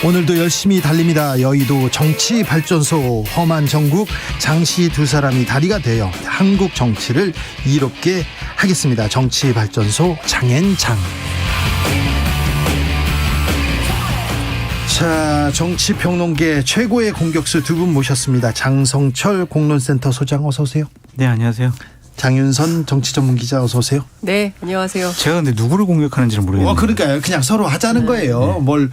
오늘도 열심히 달립니다. 여의도 정치발전소. 험한 정국 장씨 두 사람이 다리가 되어 한국 정치를 이롭게 하겠습니다. 정치발전소 장앤장. 자, 정치평론계 최고의 공격수 두 분 모셨습니다. 장성철 공론센터 소장 어서 오세요. 네, 안녕하세요. 장윤선 정치전문기자 어서 오세요. 네, 안녕하세요. 제가 근데 누구를 공격하는지는 모르겠네요. 그러니까요. 그냥 서로 하자는 거예요. 뭘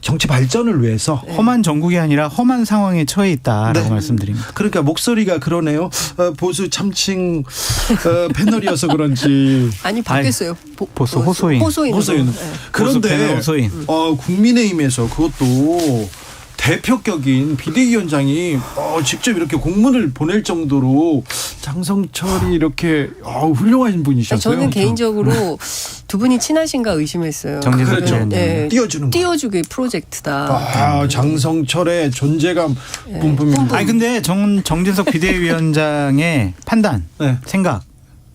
정치 발전을 위해서. 험한 정국이 아니라 험한 상황에 처해 있다라고 말씀드립니다. 그러니까 목소리가 그러네요. 보수 참칭 패널이어서 그런지. 아니 바뀌었어요. 보수 호소인. 호소인. 네. 그런데 호소인. 국민의힘에서 그것도 대표격인 비대위원장이 직접 이렇게 공문을 보낼 정도로 장성철이 이렇게 훌륭한 분이셨어요. 저는 개인적으로 두 분이 친하신가 의심했어요. 그렇죠. 네. 띄워주기 프로젝트다. 장성철의 존재감 뿜뿜입니다. 아니 근데 정진석 비대위원장의 판단, 네. 생각,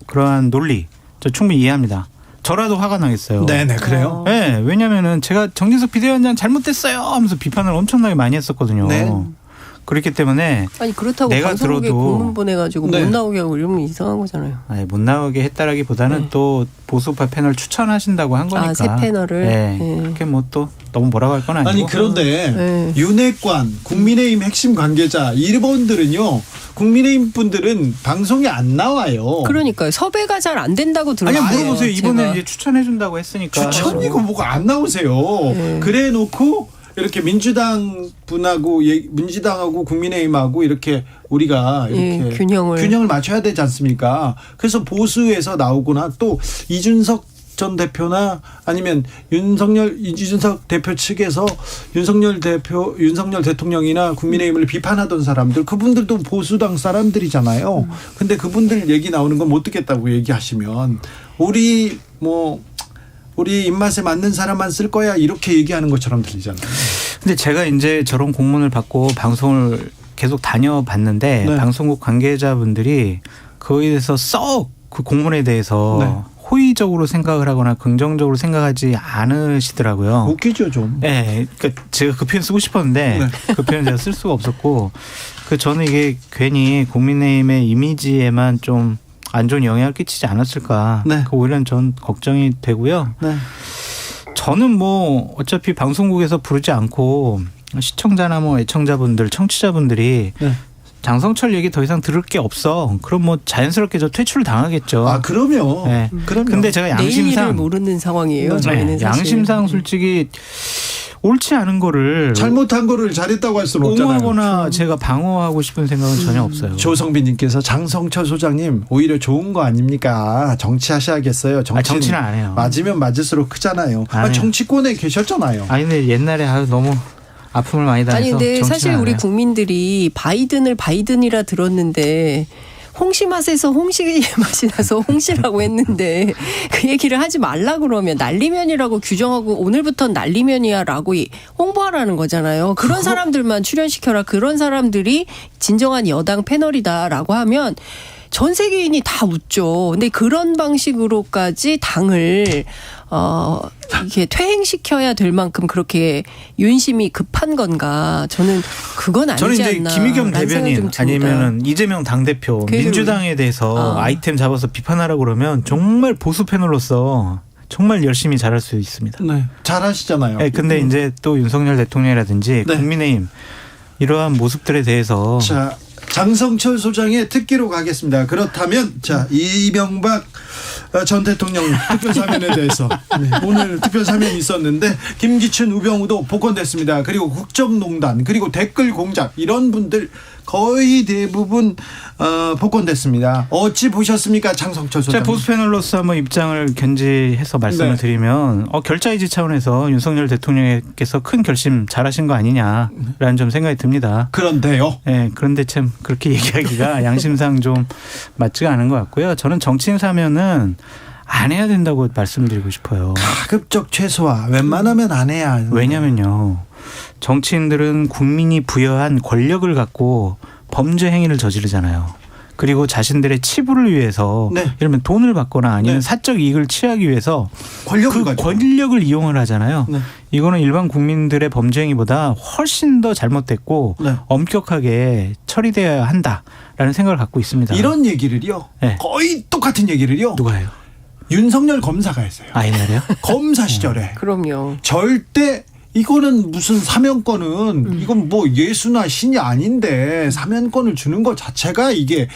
그러한 논리 저 충분히 이해합니다. 저라도 화가 나겠어요. 네네, 그래요? 네, 왜냐면은 제가 정진석 비대위원장 잘못됐어요 하면서 비판을 엄청나게 많이 했었거든요. 네. 그렇기 때문에 아니 그렇다고 내가 방송국에 들어도 공문 보내가지고 네. 못 나오게 하고 이러면 이상한 거잖아요. 아니, 못 나오게 했다라기보다는 또 보수파 패널 추천하신다고 한 거니까. 새 패널을. 네. 네. 그렇게 뭐 또 너무 뭐라고 할 건 아니고. 아니 그런데 네. 윤핵관, 국민의힘 핵심 관계자 이분들은요. 국민의힘 분들은 방송에 안 나와요. 그러니까 섭외가 잘 안 된다고 들었어요. 아니 물어보세요. 이번에 제가. 이제 추천해준다고 했으니까. 추천이고 뭐가 안 나오세요. 네. 그래놓고 이렇게 민주당 분하고 민주당하고 국민의힘하고 이렇게 우리가 이렇게 균형을 맞춰야 되지 않습니까? 그래서 보수에서 나오거나 또 이준석 전 대표나 아니면 이준석 대표 측에서 윤석열 대통령이나 국민의힘을 비판하던 사람들, 그분들도 보수당 사람들이잖아요. 근데 그분들 얘기 나오는 건 못 듣겠다고 얘기하시면 우리 입맛에 맞는 사람만 쓸 거야 이렇게 얘기하는 것처럼 들리잖아요. 근데 제가 이제 저런 공문을 받고 방송을 계속 다녀봤는데 네. 방송국 관계자분들이 거기에 대해서 썩 그 공문에 대해서 네. 호의적으로 생각을 하거나 긍정적으로 생각하지 않으시더라고요. 웃기죠 좀. 네, 그러니까 제가 그 표현 쓰고 싶었는데 네. 그 표현 제가 쓸 수가 없었고, 저는 이게 괜히 국민의힘의 이미지에만 좀 안 좋은 영향을 끼치지 않았을까. 네. 오히려 전 걱정이 되고요. 네. 저는 뭐 어차피 방송국에서 부르지 않고 시청자나 뭐 애청자분들, 청취자분들이 네. 장성철 얘기 더 이상 들을 게 없어. 그럼 뭐 자연스럽게 저 퇴출을 당하겠죠. 그럼요. 네. 그럼요. 근데 제가 내일을 양심상 모르는 상황이에요. 저희는 사실. 양심상 솔직히 옳지 않은 거를 잘못한 거를 잘했다고 할 수는 없잖아요. 옹호하거나 제가 방어하고 싶은 생각은 전혀 없어요. 조성빈님께서 장성철 소장님 오히려 좋은 거 아닙니까? 정치하셔야겠어요. 정치는 안 해요. 맞으면 맞을수록 크잖아요. 정치권에 계셨잖아요. 아니 근데 옛날에 너무 아픔을 많이 당해서. 아니 근데 사실 우리 국민들이 바이든이라 들었는데 홍시 맛에서 홍시 맛이 나서 홍시라고 했는데 그 얘기를 하지 말라 그러면 난리면이라고 규정하고 오늘부터는 난리면이야라고 홍보하라는 거잖아요. 그런 사람들만 출연시켜라. 그런 사람들이 진정한 여당 패널이다라고 하면 전 세계인이 다 웃죠. 근데 그런 방식으로까지 당을 이게 퇴행시켜야 될 만큼 그렇게 윤심이 급한 건가? 저는 그건 아니지 저는 않나. 이제 김의겸 대변인 아니면은 이재명 당대표 민주당에 대해서 아이템 잡아서 비판하라고 그러면 정말 보수 패널로서 정말 열심히 잘할 수 있습니다. 네, 잘하시잖아요. 네, 근데 이제 또 윤석열 대통령이라든지 네. 국민의힘 이러한 모습들에 대해서 자, 장성철 소장의 특기로 가겠습니다. 그렇다면 이명박 전 대통령 특별사면에 대해서 오늘 특별사면이 있었는데 김기춘, 우병우도 복권됐습니다. 그리고 국정농단, 그리고 댓글 공작 이런 분들 거의 대부분 복권됐습니다. 어찌 보셨습니까, 장성철 소장? 제가 보수 패널로서 한번 입장을 견지해서 말씀을 드리면 결자이지 차원에서 윤석열 대통령께서 큰 결심 잘하신 거 아니냐라는 좀 생각이 듭니다. 그런데요. 네, 그런데 참 그렇게 얘기하기가 양심상 좀 맞지가 않은 것 같고요. 저는 정치인 사면은 안 해야 된다고 말씀드리고 싶어요. 가급적 최소화, 웬만하면 안 해야. 왜냐면요, 정치인들은 국민이 부여한 권력을 갖고 범죄 행위를 저지르잖아요. 그리고 자신들의 치부를 위해서 네. 이러면 돈을 받거나 아니면 네. 사적 이익을 취하기 위해서 권력을 이용을 하잖아요. 네. 이거는 일반 국민들의 범죄 행위보다 훨씬 더 잘못됐고 네. 엄격하게 처리돼야 한다라는 생각을 갖고 있습니다. 이런 얘기를요. 네. 거의 똑같은 얘기를요. 누가 해요? 윤석열 검사가 했어요. 아, 옛날에요? 검사 시절에. 그럼요. 절대 이거는 무슨 사면권은 이건 뭐 예수나 신이 아닌데 사면권을 주는 것 자체가 이게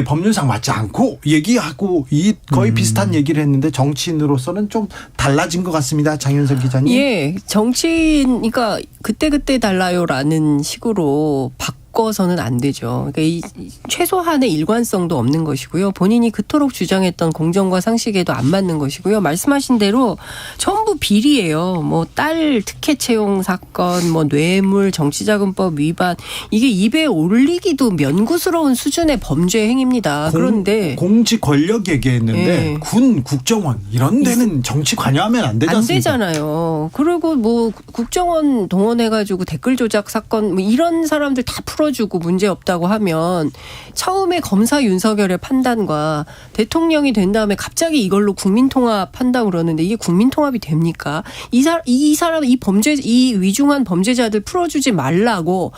법률상 맞지 않고 얘기하고 거의 비슷한 얘기를 했는데 정치인으로서는 좀 달라진 것 같습니다. 장윤선 기자님. 예, 정치인 그러니까 그때 달라요라는 식으로 바꿔서는 안 되죠. 그러니까 이 최소한의 일관성도 없는 것이고요. 본인이 그토록 주장했던 공정과 상식에도 안 맞는 것이고요. 말씀하신 대로 전부 비리예요. 뭐 딸 특혜 채용 사건, 뭐 뇌물, 정치자금법 위반 이게 입에 올리기도 면구스러운 수준의 범죄 행위입니다. 그런데 공직 권력 얘기했는데 네. 군, 국정원 이런 데는 정치 관여하면 안 되지 않습니까? 안 되잖아요. 그리고 뭐 국정원 동원해가지고 댓글 조작 사건 뭐 이런 사람들 다 풀어주고 문제 없다고 하면 처음에 검사 윤석열의 판단과 대통령이 된 다음에 갑자기 이걸로 국민통합 한다고 그러는데 이게 국민통합이 됩니까? 이 사람 이 위중한 범죄자들 풀어주지 말라고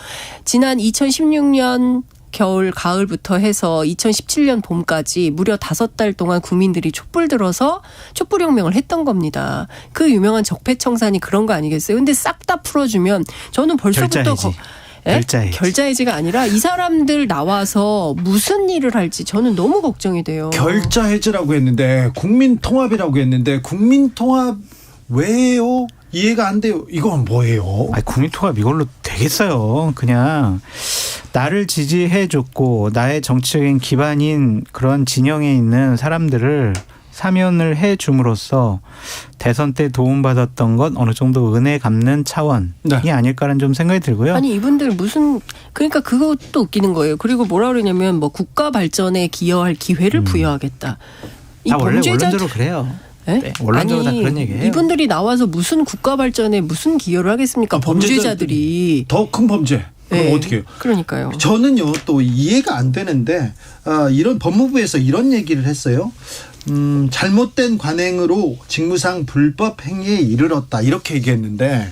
지난 2016년 겨울, 가을부터 해서 2017년 봄까지 무려 5달 동안 국민들이 촛불 들어서 촛불혁명을 했던 겁니다. 그 유명한 적폐청산이 그런 거 아니겠어요? 근데 싹 다 풀어주면 저는 벌써부터 결자해지가 아니라 이 사람들 나와서 무슨 일을 할지 저는 너무 걱정이 돼요. 결자해지라고 했는데 국민통합이라고 했는데 국민통합 왜요? 이해가 안 돼요. 이건 뭐예요? 아니, 국민통합 이걸로 되겠어요. 그냥 나를 지지해줬고 나의 정치적인 기반인 그런 진영에 있는 사람들을 사면을 해줌으로써 대선 때 도움받았던 건 어느 정도 은혜 갚는 차원이 아닐까라는 좀 생각이 들고요. 아니 이분들 그러니까 그것도 웃기는 거예요. 그리고 뭐라 그러냐면 뭐 국가 발전에 기여할 기회를 부여하겠다. 다 원래 원론적으로 그래요. 네? 원론적으로 다 그런 얘기예요. 이분들이 나와서 무슨 국가 발전에 무슨 기여를 하겠습니까? 범죄자들이. 더 큰 범죄. 그럼 네. 어떻게 해요? 그러니까요. 저는요 또 이해가 안 되는데 이런 법무부에서 이런 얘기를 했어요. 잘못된 관행으로 직무상 불법 행위에 이르렀다 이렇게 얘기했는데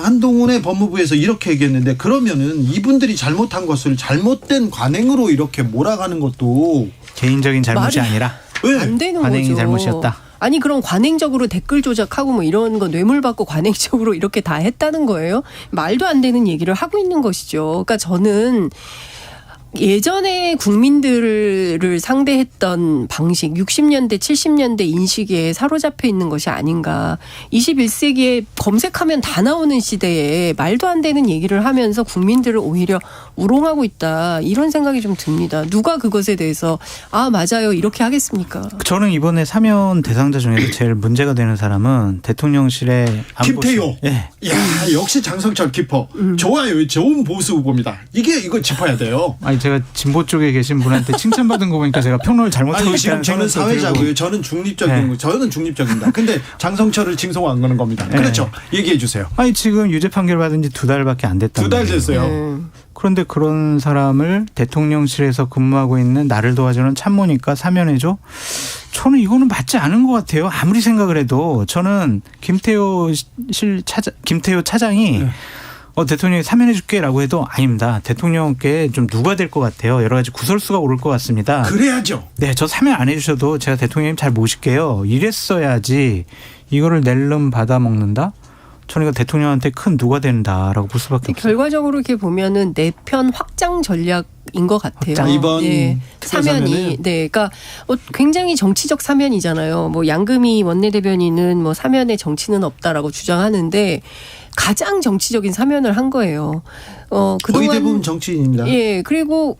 한동훈의 법무부에서 이렇게 얘기했는데 그러면은 이분들이 잘못한 것을 잘못된 관행으로 이렇게 몰아가는 것도 개인적인 잘못이 아니라 안 되는 관행이 거죠. 잘못이었다. 아니 그럼 관행적으로 댓글 조작하고 뭐 이런 거 뇌물 받고 관행적으로 이렇게 다 했다는 거예요? 말도 안 되는 얘기를 하고 있는 것이죠. 그러니까 저는 예전에 국민들을 상대했던 방식 60년대 70년대 인식에 사로잡혀 있는 것이 아닌가. 21세기에 검색하면 다 나오는 시대에 말도 안 되는 얘기를 하면서 국민들을 오히려 우롱하고 있다. 이런 생각이 좀 듭니다. 누가 그것에 대해서 맞아요 이렇게 하겠습니까? 저는 이번에 사면 대상자 중에서 제일 문제가 되는 사람은 대통령실의 김태효. 네. 야 역시 장성철 키퍼. 좋아요. 좋은 보수 후보입니다. 이거 짚어야 돼요. 아니 제가 진보 쪽에 계신 분한테 칭찬받은 거 보니까 제가 평론을 잘못하고 있다는 저는 사회자고요. 저는 중립적입니다. 근데 장성철을 칭송한 거는 겁니다. 그렇죠. 얘기해 주세요. 아니 지금 유죄 판결 받은 지 2달밖에 안 됐단 말이에요. 2달 됐어요. 그런데 그런 사람을 대통령실에서 근무하고 있는 나를 도와주는 참모니까 사면해줘? 저는 이거는 맞지 않은 것 같아요. 아무리 생각을 해도 저는 김태효 차장이 대통령이 사면해줄게라고 해도 아닙니다. 대통령께 좀 누가 될 것 같아요. 여러 가지 구설수가 오를 것 같습니다. 그래야죠. 네, 저 사면 안 해주셔도 제가 대통령님 잘 모실게요. 이랬어야지 이거를 낼름 받아먹는다? 저는 이거 대통령한테 큰 누가 된다라고 볼 수밖에 없어요. 결과적으로 이렇게 보면은 내 편 확장 전략인 것 같아요. 이번 사면이 그러니까 굉장히 정치적 사면이잖아요. 뭐 양금희 원내대변인은 뭐 사면에 정치는 없다라고 주장하는데 가장 정치적인 사면을 한 거예요. 거의 대부분 정치인입니다. 예, 그리고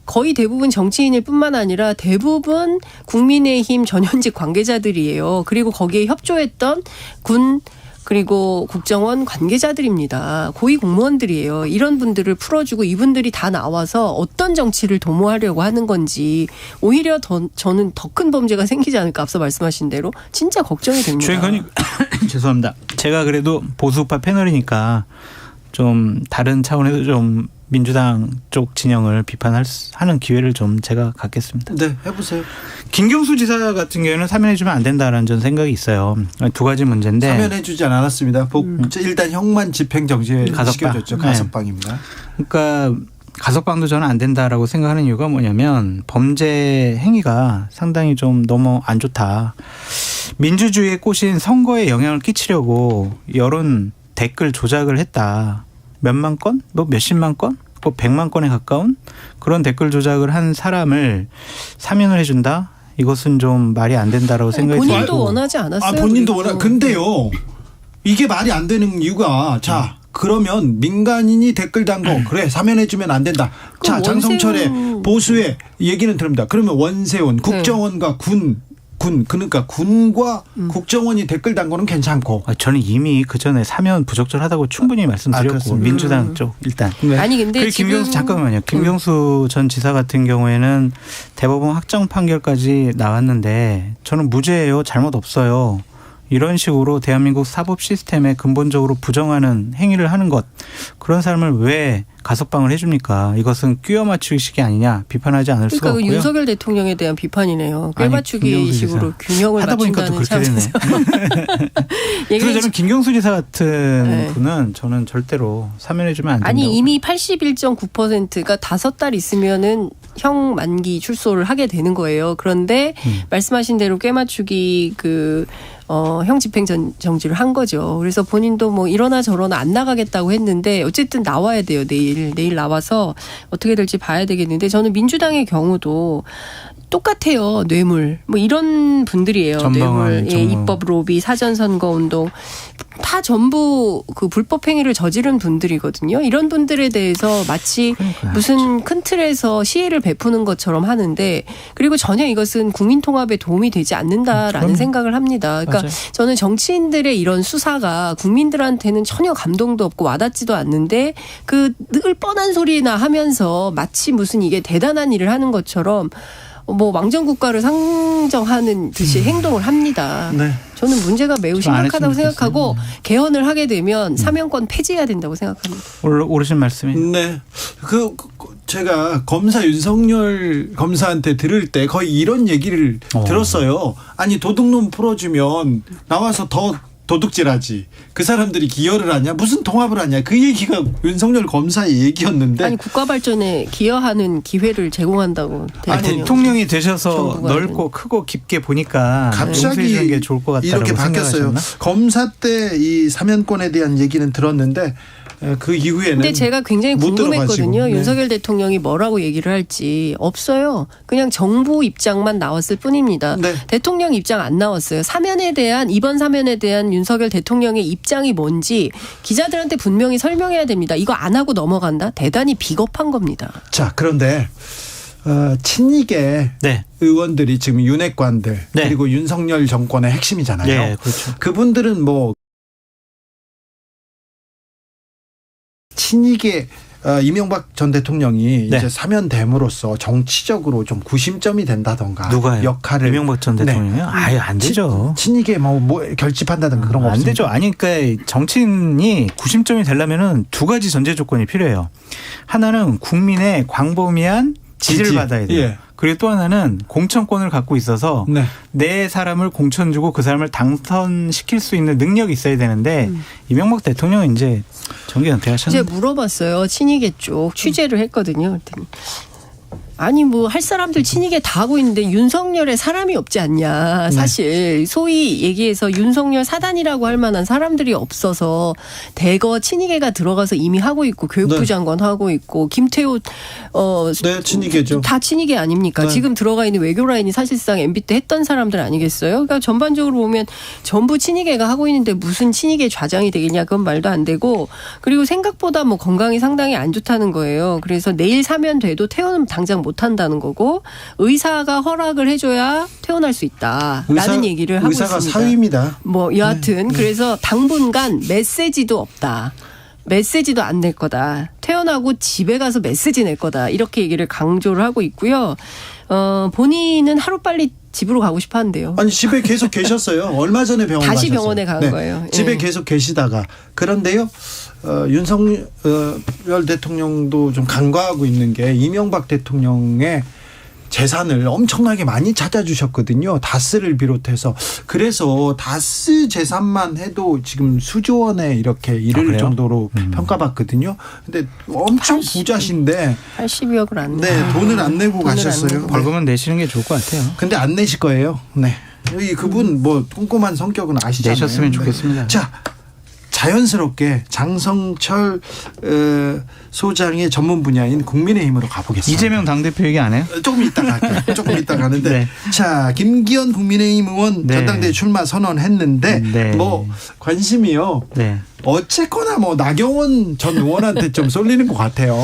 거의 대부분 정치인일 뿐만 아니라 대부분 국민의힘 전현직 관계자들이에요. 그리고 거기에 협조했던 군 그리고 국정원 관계자들입니다. 고위 공무원들이에요. 이런 분들을 풀어주고 이분들이 다 나와서 어떤 정치를 도모하려고 하는 건지 오히려 저는 더 큰 범죄가 생기지 않을까 앞서 말씀하신 대로 진짜 걱정이 됩니다. 최근에 죄송합니다. 제가 그래도 보수파 패널이니까 좀 다른 차원에서 좀 민주당 쪽 진영을 비판하는 기회를 좀 제가 갖겠습니다. 네, 해보세요. 김경수 지사 같은 경우에는 사면해주면 안 된다라는 전 생각이 있어요. 두 가지 문제인데. 사면해주지 않았습니다. 일단 형만 집행정지에 시켜줬죠. 가석방입니다. 그러니까 가석방도 저는 안 된다라고 생각하는 이유가 뭐냐면 범죄 행위가 상당히 좀 너무 안 좋다. 민주주의에 꼬신 선거에 영향을 끼치려고 여론 댓글 조작을 했다. 몇만 건? 뭐 몇십만 건? 뭐 100만 건에 가까운 그런 댓글 조작을 한 사람을 사면을 해준다? 이것은 좀 말이 안 된다라고 생각이 들고. 본인도 원하지 않았어요. 본인도 근데요. 이게 말이 안 되는 이유가 그러면 민간인이 댓글 단 거 그래 사면해주면 안 된다. 자, 장성철의 보수의 얘기는 들읍니다. 그러면 원세훈 국정원과 그러니까 군과 국정원이 댓글 단 거는 괜찮고. 저는 이미 그 전에 사면 부적절하다고 충분히 말씀드렸고 민주당 쪽 일단. 네. 아니 근데 김경수 잠깐만요. 김경수 전 지사 같은 경우에는 대법원 확정 판결까지 나왔는데 저는 무죄예요. 잘못 없어요. 이런 식으로 대한민국 사법 시스템에 근본적으로 부정하는 행위를 하는 것 그런 사람을 왜 가석방을 해줍니까? 이것은 끼워 맞추기식이 아니냐 비판하지 않을 수가 없고요. 윤석열 대통령에 대한 비판이네요. 끼워 맞추기식으로 균형을 하다 보니까 또 그렇게 되네. 그래서 저는 김경수 지사 같은 분은 저는 절대로 사면해주면 안 된다고. 아니 이미 81.9%가 5달 있으면은 형 만기 출소를 하게 되는 거예요. 그런데 말씀하신 대로 끼워 맞추기 형 집행정지를 한 거죠. 그래서 본인도 뭐 이러나 저러나 안 나가겠다고 했는데 어쨌든 나와야 돼요. 내일 나와서 어떻게 될지 봐야 되겠는데 저는 민주당의 경우도 똑같아요. 뇌물 뭐 이런 분들이에요. 뇌물, 입법 로비, 사전선거운동 다 전부 그 불법 행위를 저지른 분들이거든요. 이런 분들에 대해서 마치 무슨 큰 틀에서 시혜를 베푸는 것처럼 하는데 그리고 전혀 이것은 국민 통합에 도움이 되지 않는다라는 생각을 합니다. 그러니까 맞아요. 저는 정치인들의 이런 수사가 국민들한테는 전혀 감동도 없고 와닿지도 않는데 그 늘 뻔한 소리나 하면서 마치 무슨 이게 대단한 일을 하는 것처럼 뭐 왕정국가를 상정하는 듯이 행동을 합니다. 네. 저는 문제가 매우 심각하다고 생각하고 개헌을 하게 되면 사면권 폐지해야 된다고 생각합니다. 옳으신 말씀이에요. 네. 제가 검사 윤석열 검사한테 들을 때 거의 이런 얘기를 들었어요. 아니 도둑놈 풀어주면 나와서 더 도둑질하지. 그 사람들이 기여를 하냐? 무슨 통합을 하냐? 그 얘기가 윤석열 검사의 얘기였는데. 아니 국가 발전에 기여하는 기회를 제공한다고. 대통령이 되셔서 넓고 크고 깊게 보니까 갑자기 게 좋을 것 같다라고 이렇게 바뀌었어요. 검사 때 이 사면권에 대한 얘기는 들었는데 그 이후에는. 근데 제가 굉장히 궁금했거든요. 네. 윤석열 대통령이 뭐라고 얘기를 할지. 없어요. 그냥 정부 입장만 나왔을 뿐입니다. 네. 대통령 입장 안 나왔어요. 이번 사면에 대한 윤석열 대통령의 입장이 뭔지 기자들한테 분명히 설명해야 됩니다. 이거 안 하고 넘어간다? 대단히 비겁한 겁니다. 자, 그런데 친이계 의원들이 지금 윤핵관들 그리고 윤석열 정권의 핵심이잖아요. 네, 그렇죠. 그분들은 뭐 친이계 이명박 전 대통령이 이제 사면됨으로써 정치적으로 좀 구심점이 된다던가 누가요? 역할을 이명박 전 대통령이요? 아예 안 되죠. 친이계 뭐 결집한다든가 그런 거 안 되죠. 아니 그러니까 정치인이 구심점이 되려면은 두 가지 전제 조건이 필요해요. 하나는 국민의 광범위한 지지를 받아야 돼요. 예. 그리고 또 하나는 공천권을 갖고 있어서 내 사람을 공천 주고 그 사람을 당선시킬 수 있는 능력이 있어야 되는데 이명박 대통령은 이제 정계 은퇴하셨는데. 이제 물어봤어요. 친이계 쪽 취재를 했거든요. 그랬더니 아니 뭐 할 사람들 친이계 다 하고 있는데 윤석열에 사람이 없지 않냐. 사실 소위 얘기해서 윤석열 사단이라고 할 만한 사람들이 없어서 대거 친이계가 들어가서 이미 하고 있고 교육부 장관 하고 있고 김태호 친이계죠. 다 친이계 아닙니까? 지금 들어가 있는 외교 라인이 사실상 MB 때 했던 사람들 아니겠어요? 그러니까 전반적으로 보면 전부 친이계가 하고 있는데 무슨 친이계 좌장이 되겠냐 그건 말도 안 되고 그리고 생각보다 뭐 건강이 상당히 안 좋다는 거예요. 그래서 내일 사면 돼도 퇴원은 당장 못 한다는 거고 의사가 허락을 해줘야 퇴원할 수 있다라는 얘기를 하고 있습니다. 의사가 사위입니다. 뭐 여하튼 그래서 당분간 메시지도 없다. 메시지도 안 낼 거다. 퇴원하고 집에 가서 메시지 낼 거다. 이렇게 얘기를 강조를 하고 있고요. 본인은 하루빨리 집으로 가고 싶어 한대요. 아니 집에 계속 계셨어요. 얼마 전에 병원 다시 가셨어요. 병원에 간 거예요. 집에 계속 계시다가 그런데요. 윤석열 대통령도 좀 간과하고 있는 게 이명박 대통령의 재산을 엄청나게 많이 찾아주셨거든요. 다스를 비롯해서. 그래서 다스 재산만 해도 지금 수조 원에 이렇게 이를 정도로 평가받거든요. 근데 엄청 부자신데 80억을 안 내고. 네, 돈을 안 내고 가셨어요. 벌금은 내시는 게 좋을 것 같아요. 근데 안 내실 거예요. 네. 그분 뭐 꼼꼼한 성격은 아시잖아요. 내셨으면 좋겠습니다. 자, 자연스럽게 장성철 소장의 전문 분야인 국민의힘으로 가보겠습니다. 이재명 당대표 얘기 안 해요? 조금 이따 갈게요. 조금 이따 가는데 네. 자, 김기현 국민의힘 의원 네. 전당대회 출마 선언했는데 네. 뭐 관심이요. 네. 어쨌거나 뭐 나경원 전 의원한테 좀 쏠리는 것 같아요.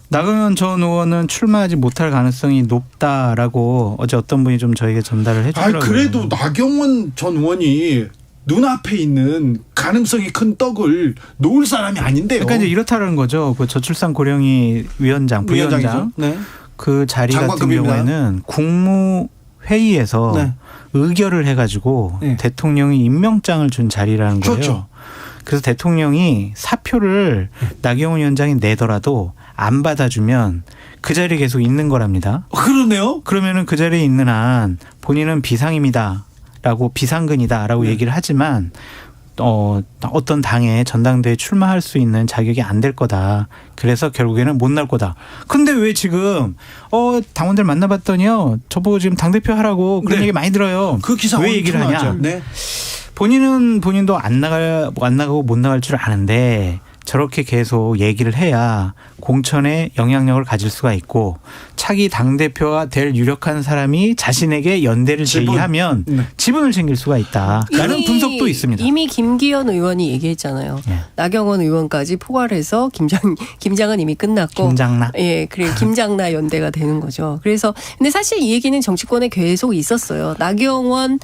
나경원 전 의원은 출마하지 못할 가능성이 높다라고 어제 어떤 분이 좀 저에게 전달을 해주더라고요. 그래도 나경원 전 의원이 눈앞에 있는 가능성이 큰 떡을 놓을 사람이 아닌데요. 그러니까 이제 이렇다는 거죠. 그 저출산 고령위 위원장, 부위원장 네. 그 자리 같은 경우에는 국무회의에서 네. 의결을 해가지고 네. 대통령이 임명장을 준 자리라는 거예요. 그렇죠. 그래서 대통령이 사표를 나경원 위원장이 내더라도 안 받아주면 그 자리에 계속 있는 거랍니다. 그러네요. 그러면은 그 자리에 있는 한 본인은 비상임이다. 라고 비상근이다라고 얘기를 하지만 어떤 당에 전당대회에 출마할 수 있는 자격이 안 될 거다. 그래서 결국에는 못 날 거다. 근데 왜 지금 당원들 만나봤더니요. 저보고 지금 당대표 하라고 그런 네. 얘기 많이 들어요. 그 기사 왜 얘기를 하냐. 네. 본인도 안 나가고 못 나갈 줄 아는데 저렇게 계속 얘기를 해야 공천에 영향력을 가질 수가 있고 차기 당대표가 될 유력한 사람이 자신에게 연대를 제의하면 지분을 챙길 수가 있다라는 분석도 있습니다. 이미 김기현 의원이 얘기했잖아요. 네. 나경원 의원까지 포괄해서 김장은 이미 끝났고 김장나. 예, 그래 김장나 연대가 되는 거죠. 그래서 근데 사실 이 얘기는 정치권에 계속 있었어요. 나경원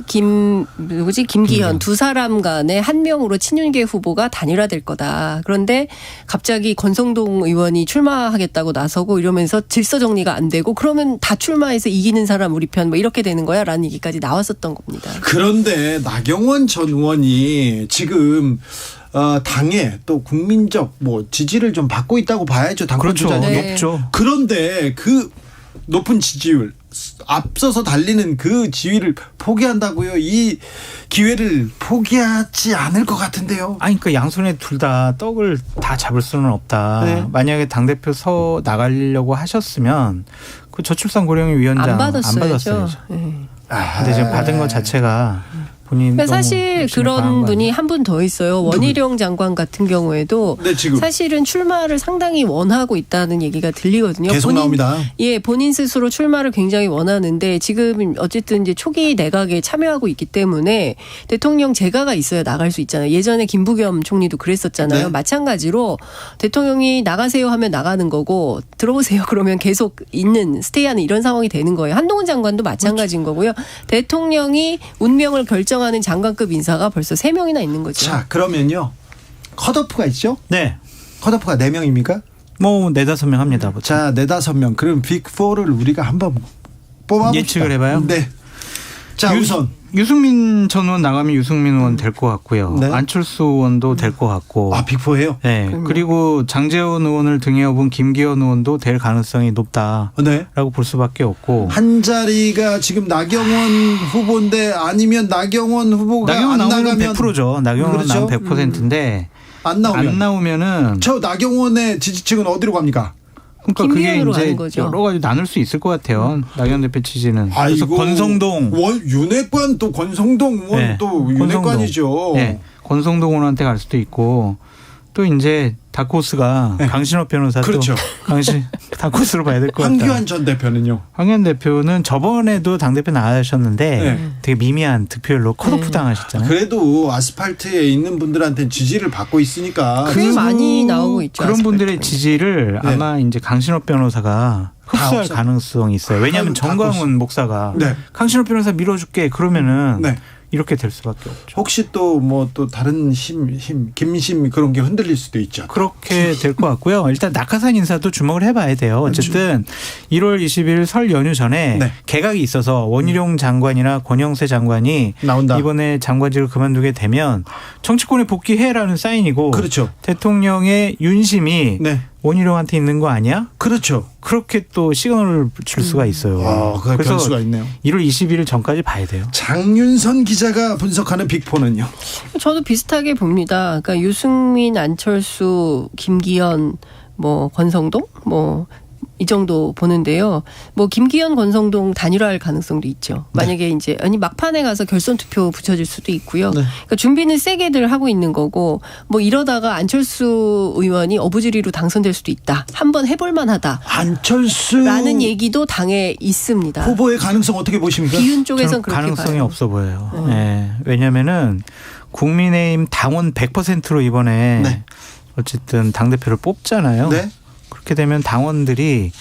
김기현 두 사람 간에 한 명으로 친윤계 후보가 단일화될 거다. 그런데 갑자기 권성동 의원이 출마하겠다고 나서고 이러면서 질서 정리가 안 되고 그러면 다 출마해서 이기는 사람 우리 편 뭐 이렇게 되는 거야 라는 얘기까지 나왔었던 겁니다. 그런데 나경원 전 의원이 지금 당에 또 국민적 뭐 지지를 좀 받고 있다고 봐야죠. 당권 그렇죠. 주자님이. 높죠. 그런데 그 높은 지지율 앞서서 달리는 그 지위를 포기한다고요? 이 기회를 포기하지 않을 것 같은데요. 아니 그러니까 양손에 둘 다 떡을 다 잡을 수는 없다. 네. 만약에 당대표 나가려고 하셨으면 그 저출산 고령위 위원장 안 받았어야죠. 네. 근데 지금 받은 것 자체가 그러니까 사실 그런 분이 한 분 더 있어요. 원희룡 장관 같은 경우에도 네, 지금. 사실은 출마를 상당히 원하고 있다는 얘기가 들리거든요. 계속 나옵니다. 예, 본인 스스로 출마를 굉장히 원하는데 지금 어쨌든 이제 초기 내각에 참여하고 있기 때문에 대통령 재가가 있어야 나갈 수 있잖아요. 예전에 김부겸 총리도 그랬었잖아요. 네. 마찬가지로 대통령이 나가세요 하면 나가는 거고 들어오세요 그러면 계속 있는 스테이하는 이런 상황이 되는 거예요. 한동훈 장관도 마찬가지인 거고요. 대통령이 운명을 결정하는 장관급 인사가 벌써 3명이나 있는 거죠. 자, 그러면요. 컷오프가 있죠? 네. 컷오프가 4명입니까? 뭐 4-5명 합니다. 보통. 자, 4-5명. 그럼 빅4를 우리가 한번 뽑아봅시다. 예측을 해봐요? 네. 자, 우선 유승민 전 의원 나가면 유승민 의원 될 것 같고요. 네. 안철수 의원도 될 것 같고. 아, 빅4예요? 네. 그리고 장제원 의원을 등에 업은 김기현 의원도 될 가능성이 높다라고 네. 볼 수밖에 없고. 한 자리가 지금 나경원 후보인데 아니면 나경원 후보가 안 나가면 100%죠. 나경원 그렇죠? 나오면 100%인데 안 나오면은 저 나경원의 지지층은 어디로 갑니까? 그러니까 그게 이제 여러 가지 나눌 수 있을 것 같아요. 나경원 대표 지지는. 그래서 권성동, 윤핵관 또 권성동 의원 네. 또 윤핵관이죠. 네. 권성동 의원한테 갈 수도 있고 또 이제 다코스가 네. 강신업 변호사도 그렇죠. 다코스로 봐야 될 것 같다. 황교안 전 대표는요? 황교안 대표는 저번에도 당대표 나가셨는데 네. 되게 미미한 득표율로 컷오프 당하셨잖아요. 그래도 아스팔트에 있는 분들한테 지지를 받고 있으니까. 꽤 많이 나오고 있죠. 그런 분들의 지지를 네. 아마 이제 강신업 변호사가 흡수할 가능성이 있어요. 왜냐하면 정광훈 목사가 네. 강신업 변호사 밀어줄게 그러면은 네. 이렇게 될 수밖에 없죠. 혹시 또 뭐 또 다른 김심 그런 게 흔들릴 수도 있죠. 그렇게 될 것 같고요. 일단 낙하산 인사도 주목을 해봐야 돼요. 어쨌든 1월 20일 설 연휴 전에 네. 개각이 있어서 원희룡 장관이나 권영세 장관이 나온다. 이번에 장관직을 그만두게 되면 정치권에 복귀해라는 사인이고 그렇죠. 대통령의 윤심이 네. 원희룡한테 있는 거 아니야? 그렇죠. 그렇게 또 시그널을 줄 수가 있어요. 그래서 변수가 있네요. 1월 20일 전까지 봐야 돼요. 장윤선 기자가 분석하는 빅4는요? 저도 비슷하게 봅니다. 그러니까 유승민, 안철수, 김기현, 뭐 권성동, 뭐 이 정도 보는데요. 뭐 김기현, 권성동 단일화할 가능성도 있죠. 만약에 네. 이제 막판에 가서 결선 투표 붙여질 수도 있고요. 네. 그러니까 준비는 세게들 하고 있는 거고 뭐 이러다가 안철수 의원이 어부지리로 당선될 수도 있다. 한번 해볼 만하다. 안철수라는 얘기도 당에 있습니다. 후보의 가능성 어떻게 보십니까? 비윤 쪽에서는 그렇게 가능성이 봐요. 없어 보여요. 네. 왜냐하면은 국민의힘 당원 100%로 이번에 네. 어쨌든 당대표를 뽑잖아요. 네. 그렇게 되면 당원들이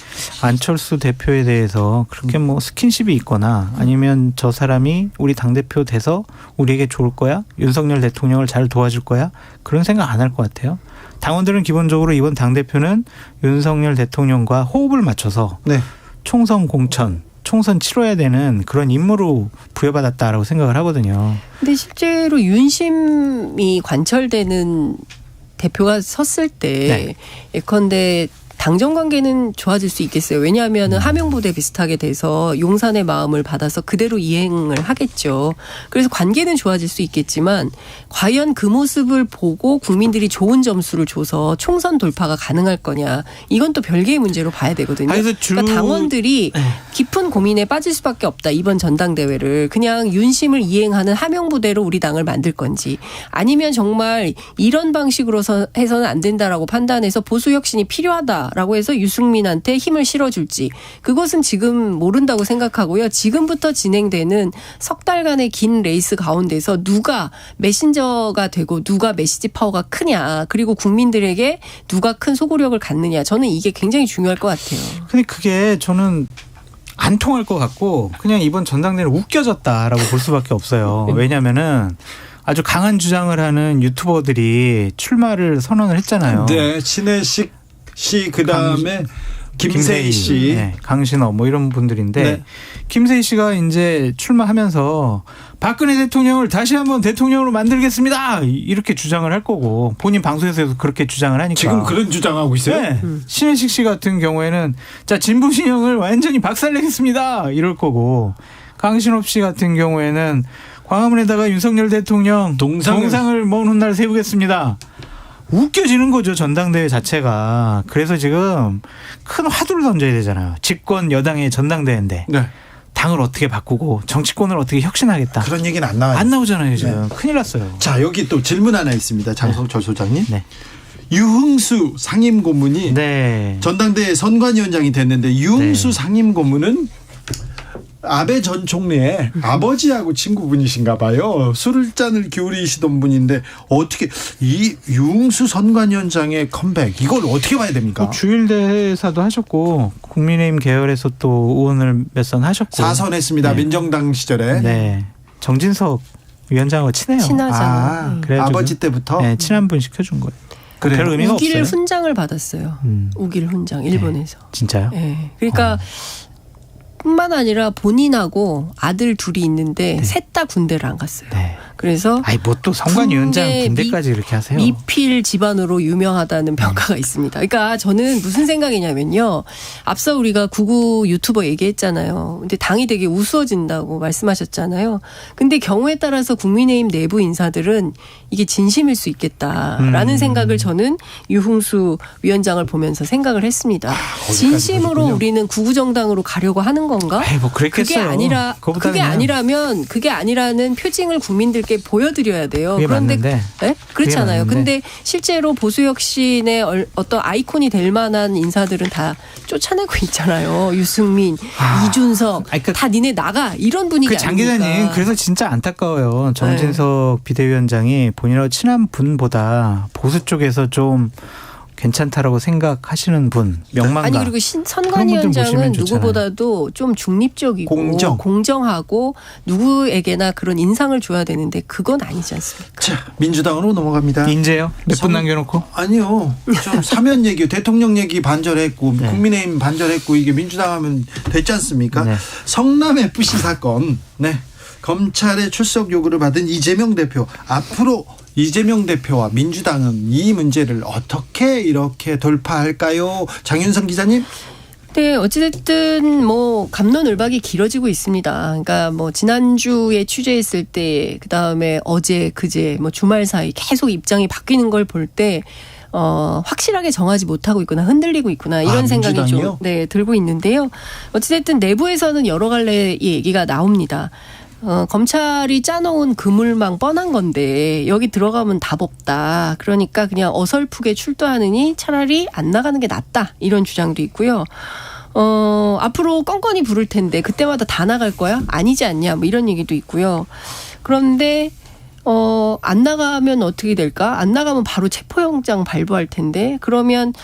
안철수 대표에 대해서 그렇게 뭐 스킨십이 있거나 아니면 저 사람이 우리 당대표 돼서 우리에게 좋을 거야? 윤석열 대통령을 잘 도와줄 거야? 그런 생각 안 할 것 같아요. 당원들은 기본적으로 이번 당대표는 윤석열 대통령과 호흡을 맞춰서 네. 총선 공천, 총선 치러야 되는 그런 임무로 부여받았다라고 생각을 하거든요. 근데 실제로 윤심이 관철되는 대표가 섰을 때 네. 예컨대 당정 관계는 좋아질 수 있겠어요. 왜냐하면 하명부대 비슷하게 돼서 용산의 마음을 받아서 그대로 이행을 하겠죠. 그래서 관계는 좋아질 수 있겠지만 과연 그 모습을 보고 국민들이 좋은 점수를 줘서 총선 돌파가 가능할 거냐. 이건 또 별개의 문제로 봐야 되거든요. 그러니까 당원들이 깊은 고민에 빠질 수밖에 없다. 이번 전당대회를. 그냥 윤심을 이행하는 하명부대로 우리 당을 만들 건지 아니면 정말 이런 방식으로 해서는 안 된다라고 판단해서 보수 혁신이 필요하다. 라고 해서 유승민한테 힘을 실어줄지 그것은 지금 모른다고 생각하고요. 지금부터 진행되는 석 달간의 긴 레이스 가운데서 누가 메신저가 되고 누가 메시지 파워가 크냐 그리고 국민들에게 누가 큰 소구력을 갖느냐 저는 이게 굉장히 중요할 것 같아요. 근데 그게 저는 안 통할 것 같고 그냥 이번 전당대회는 웃겨졌다라고 볼 수밖에 없어요. 왜냐하면은 아주 강한 주장을 하는 유튜버들이 출마를 선언을 했잖아요. 네. 신혜식 씨 그다음에 김세희 씨, 네, 강신업 뭐 이런 분들인데 네. 김세희 씨가 이제 출마하면서 박근혜 대통령을 다시 한번 대통령으로 만들겠습니다 이렇게 주장을 할 거고 본인 방송에서도 그렇게 주장을 하니까 지금 그런 주장하고 있어요. 네. 신혜식 씨 같은 경우에는 자 진보 신형을 완전히 박살내겠습니다 이럴 거고 강신업 씨 같은 경우에는 광화문에다가 윤석열 대통령 동상을 먼 훗날 세우겠습니다. 웃겨지는 거죠. 전당대회 자체가. 그래서 지금 큰 화두를 던져야 되잖아요. 집권 여당의 전당대회인데 네. 당을 어떻게 바꾸고 정치권을 어떻게 혁신하겠다. 그런 얘기는 안 나와요. 안 나오잖아요. 지금. 네. 큰일 났어요. 자 여기 또 질문 하나 있습니다. 장성철 네. 소장님. 네. 유흥수 상임고문이 네. 전당대회 선관위원장이 됐는데 유흥수 네. 상임고문은 아베 전 총리의 아버지하고 친구분이신가 봐요. 술잔을 기울이시던 분인데 어떻게 이 유흥수 선관위원장의 컴백 이걸 어떻게 봐야 됩니까? 주일대사도 하셨고 국민의힘 계열에서 또 의원을 몇 선 하셨고 4선했습니다. 네. 민정당 시절에. 네. 정진석 위원장하고 친해요. 친하잖아요. 아버지 때부터 네, 친한 분 시켜준 거예요. 별 의미가 우길 없어요. 훈장을 받았어요. 우길 훈장 일본에서. 네. 진짜요? 네. 그러니까 뿐만 아니라 본인하고 아들 둘이 있는데 네. 셋 다 군대를 안 갔어요. 네. 그래서 뭐 또 선관위원장 군대까지 이렇게 하세요? 미필 집안으로 유명하다는 평가가 있습니다. 그러니까 저는 무슨 생각이냐면요. 앞서 우리가 구구 유튜버 얘기했잖아요. 근데 당이 되게 우스워진다고 말씀하셨잖아요. 근데 경우에 따라서 국민의힘 내부 인사들은 이게 진심일 수 있겠다라는 생각을 저는 유흥수 위원장을 보면서 생각을 했습니다. 진심으로 그러셨군요. 우리는 구구정당으로 가려고 하는 건가? 뭐 그랬겠어요. 그게 아니라면 그게 아니라는 표징을 국민들께 보여드려야 돼요. 그런데 맞는데. 네? 그렇잖아요. 근데 실제로 보수혁신의 어떤 아이콘이 될 만한 인사들은 다 쫓아내고 있잖아요. 유승민, 이준석 다 니네 나가 이런 분위기 아닙니까? 장 기자님 그래서 진짜 안타까워요. 정진석 비대위원장이 본인하고 친한 분보다 보수 쪽에서 좀 괜찮다라고 생각하시는 분, 명망가. 아니 그리고 선관위원장은 누구보다도 좀 중립적이고 공정하고 누구에게나 그런 인상을 줘야 되는데 그건 아니지 않습니까? 자, 민주당으로 넘어갑니다. 인재요? 몇 분 남겨놓고? 아니요. 좀 사면 얘기, 대통령 얘기 반절했고 네. 국민의힘 반절했고 이게 민주당 하면 됐지 않습니까? 네. 성남FC 사건. 네. 검찰의 출석 요구를 받은 이재명 대표. 앞으로 이재명 대표와 민주당은 이 문제를 어떻게 이렇게 돌파할까요? 장윤선 기자님? 네, 어찌됐든 뭐 갑론을박이 길어지고 있습니다. 그러니까 뭐 지난주에 취재했을 때, 그 다음에 어제, 그제, 뭐 주말 사이 계속 입장이 바뀌는 걸 볼 때, 확실하게 정하지 못하고 있구나, 흔들리고 있구나, 이런 생각이 좀, 네, 들고 있는데요. 어찌됐든 내부에서는 여러 갈래의 얘기가 나옵니다. 검찰이 짜놓은 그물망 뻔한 건데 여기 들어가면 답 없다. 그러니까 그냥 어설프게 출두하느니 차라리 안 나가는 게 낫다. 이런 주장도 있고요. 앞으로 건건이 부를 텐데 그때마다 다 나갈 거야? 아니지 않냐? 뭐 이런 얘기도 있고요. 그런데 안 나가면 어떻게 될까? 안 나가면 바로 체포영장 발부할 텐데 그러면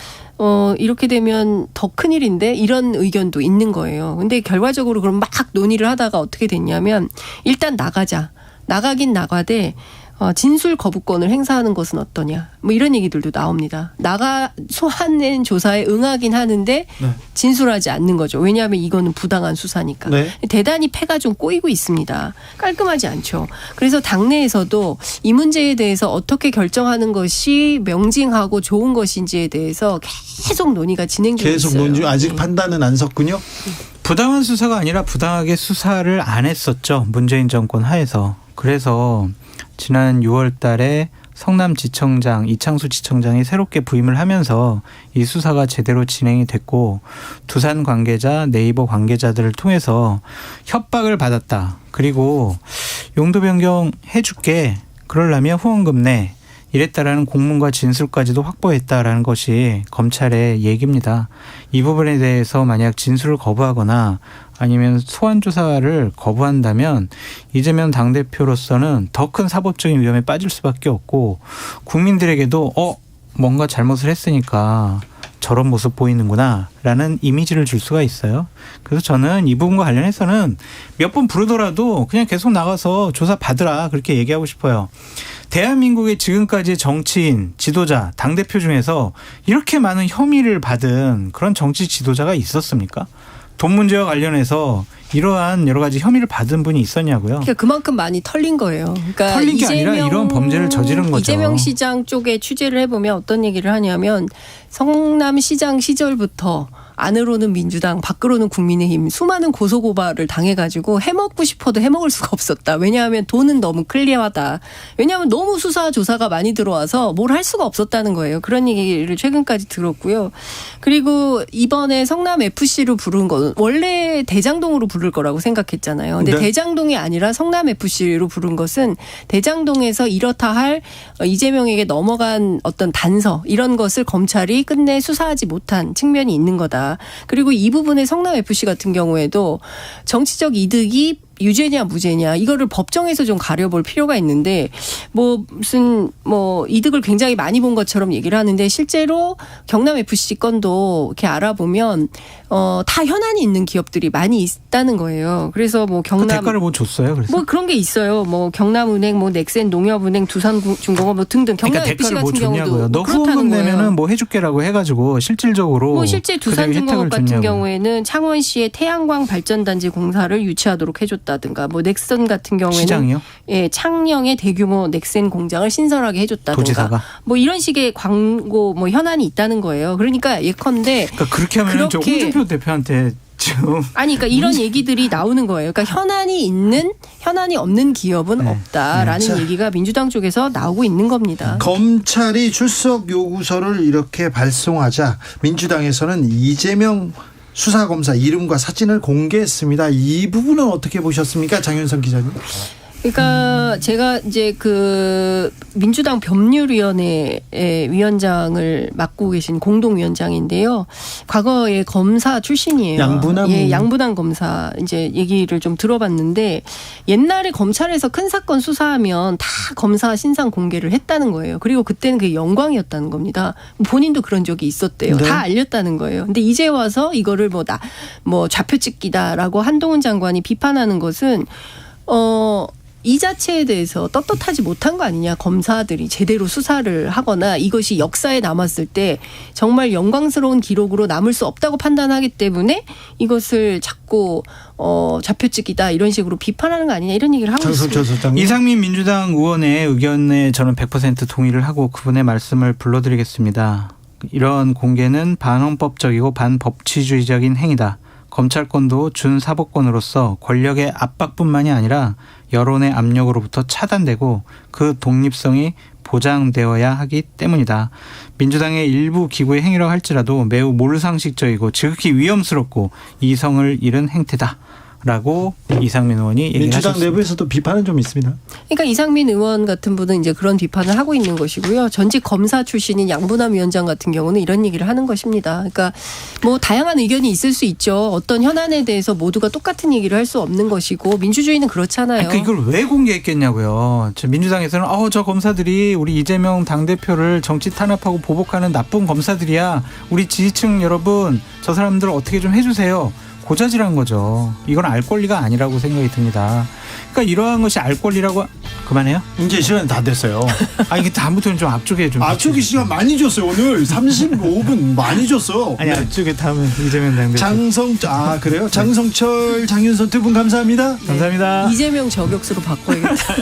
이렇게 되면 더 큰일인데 이런 의견도 있는 거예요. 근데 결과적으로 그럼 막 논의를 하다가 어떻게 됐냐면 일단 나가자. 나가긴 나가되 진술 거부권을 행사하는 것은 어떠냐. 뭐 이런 얘기들도 나옵니다. 소환된 조사에 응하긴 하는데 네. 진술하지 않는 거죠. 왜냐하면 이거는 부당한 수사니까. 네. 대단히 패가 좀 꼬이고 있습니다. 깔끔하지 않죠. 그래서 당내에서도 이 문제에 대해서 어떻게 결정하는 것이 명징하고 좋은 것인지에 대해서 계속 논의가 진행되고 있어요. 계속 논의 아직 판단은 안 섰군요. 부당한 수사가 아니라 부당하게 수사를 안 했었죠. 문재인 정권 하에서. 그래서 지난 6월 달에 성남지청장 이창수 지청장이 새롭게 부임을 하면서 이 수사가 제대로 진행이 됐고 두산 관계자, 네이버 관계자들을 통해서 협박을 받았다. 그리고 용도 변경 해줄게. 그러려면 후원금 내. 이랬다라는 공문과 진술까지도 확보했다라는 것이 검찰의 얘기입니다. 이 부분에 대해서 만약 진술을 거부하거나 아니면 소환 조사를 거부한다면 이재명 당대표로서는 더 큰 사법적인 위험에 빠질 수밖에 없고 국민들에게도 뭔가 잘못을 했으니까 저런 모습 보이는구나 라는 이미지를 줄 수가 있어요. 그래서 저는 이 부분과 관련해서는 몇 번 부르더라도 그냥 계속 나가서 조사 받으라 그렇게 얘기하고 싶어요. 대한민국의 지금까지 정치인, 지도자, 당대표 중에서 이렇게 많은 혐의를 받은 그런 정치 지도자가 있었습니까? 돈 문제와 관련해서 이러한 여러 가지 혐의를 받은 분이 있었냐고요. 그러니까 그만큼 많이 털린 거예요. 그러니까 털린 게 아니라 이런 범죄를 저지른 거죠. 이재명 시장 쪽에 취재를 해보면 어떤 얘기를 하냐면 성남시장 시절부터 안으로는 민주당, 밖으로는 국민의힘 수많은 고소고발을 당해가지고 해먹고 싶어도 해먹을 수가 없었다. 왜냐하면 돈은 너무 클리어하다. 왜냐하면 너무 수사 조사가 많이 들어와서 뭘 할 수가 없었다는 거예요. 그런 얘기를 최근까지 들었고요. 그리고 이번에 성남FC로 부른 건 원래 대장동으로 부를 거라고 생각했잖아요. 근데 네. 대장동이 아니라 성남FC로 부른 것은 대장동에서 이렇다 할 이재명에게 넘어간 어떤 단서 이런 것을 검찰이 끝내 수사하지 못한 측면이 있는 거다. 그리고 이 부분에 성남FC 같은 경우에도 정치적 이득이 유죄냐 무죄냐 이거를 법정에서 좀 가려볼 필요가 있는데 무슨 이득을 굉장히 많이 본 것처럼 얘기를 하는데 실제로 경남FC 건도 이렇게 알아보면 다 현안이 있는 기업들이 많이 있다는 거예요. 그래서 경남 그 대가를 줬어요. 그래서 그런 게 있어요. 경남은행, 넥센 농협은행, 두산중공업 등등 경남FC 그러니까 같은 경우도 너 후원금 내면은 해줄게라고 해가지고 실질적으로 실제 두산중공업 같은 경우에는 창원시의 태양광 발전단지 공사를 유치하도록 해줬다든가 넥슨 같은 경우에는 시장이요? 예, 창녕에 대규모 넥센 공장을 신설하게 해줬다든가 도지사가 이런 식의 광고 현안이 있다는 거예요. 그러니까 예컨대 그렇게 하면 저 홍준표 대표한테 그러니까 이런 얘기들이 나오는 거예요. 그러니까 현안이 없는 기업은 없다라는 얘기가 민주당 쪽에서 나오고 있는 겁니다. 검찰이 출석 요구서를 이렇게 발송하자 민주당에서는 이재명 수사검사 이름과 사진을 공개했습니다. 이 부분은 어떻게 보셨습니까? 장윤선 기자님. 그러니까 제가 이제 그 민주당 법률위원회 위원장을 맡고 계신 공동위원장인데요. 과거에 검사 출신이에요. 양분한 양분한 검사 이제 얘기를 좀 들어봤는데 옛날에 검찰에서 큰 사건 수사하면 다 검사 신상 공개를 했다는 거예요. 그리고 그때는 그게 영광이었다는 겁니다. 본인도 그런 적이 있었대요. 네. 다 알렸다는 거예요. 근데 이제 와서 이거를 뭐 좌표 찍기다라고 한동훈 장관이 비판하는 것은 이 자체에 대해서 떳떳하지 못한 거 아니냐. 검사들이 제대로 수사를 하거나 이것이 역사에 남았을 때 정말 영광스러운 기록으로 남을 수 없다고 판단하기 때문에 이것을 자꾸 좌표찍기다 이런 식으로 비판하는 거 아니냐 이런 얘기를 하고 있습니다. 이상민 민주당 의원의 의견에 저는 100% 동의를 하고 그분의 말씀을 불러드리겠습니다. 이런 공개는 반헌법적이고 반법치주의적인 행위다. 검찰권도 준사법권으로서 권력의 압박뿐만이 아니라 여론의 압력으로부터 차단되고 그 독립성이 보장되어야 하기 때문이다. 민주당의 일부 기구의 행위라고 할지라도 매우 몰상식적이고 지극히 위험스럽고 이성을 잃은 행태다. 라고 이상민 의원이 얘기하셨습니다. 민주당 내부에서도 비판은 좀 있습니다. 그러니까 이상민 의원 같은 분은 이제 그런 비판을 하고 있는 것이고요. 전직 검사 출신인 양분남 위원장 같은 경우는 이런 얘기를 하는 것입니다. 그러니까 뭐 다양한 의견이 있을 수 있죠. 어떤 현안에 대해서 모두가 똑같은 얘기를 할 수 없는 것이고 민주주의는 그렇잖아요. 그러니까 이걸 왜 공개했겠냐고요. 민주당에서는 저 검사들이 우리 이재명 당대표를 정치 탄압하고 보복하는 나쁜 검사들이야. 우리 지지층 여러분 저 사람들 어떻게 좀 해주세요. 고자질한 거죠. 이건 알 권리가 아니라고 생각이 듭니다. 그러니까 이러한 것이 알 권리라고 그만해요? 이제 시간이 다 됐어요. 이게 다음부터는 좀 앞쪽에 좀. 앞쪽에 시간 많이 줬어요. 오늘 35분 많이 줬어. 아니 앞쪽에 다음은 이재명 당대표. 그래요? 장성철, 장윤선 두 분 감사합니다. 감사합니다. 이재명 저격수로 바꿔야겠다.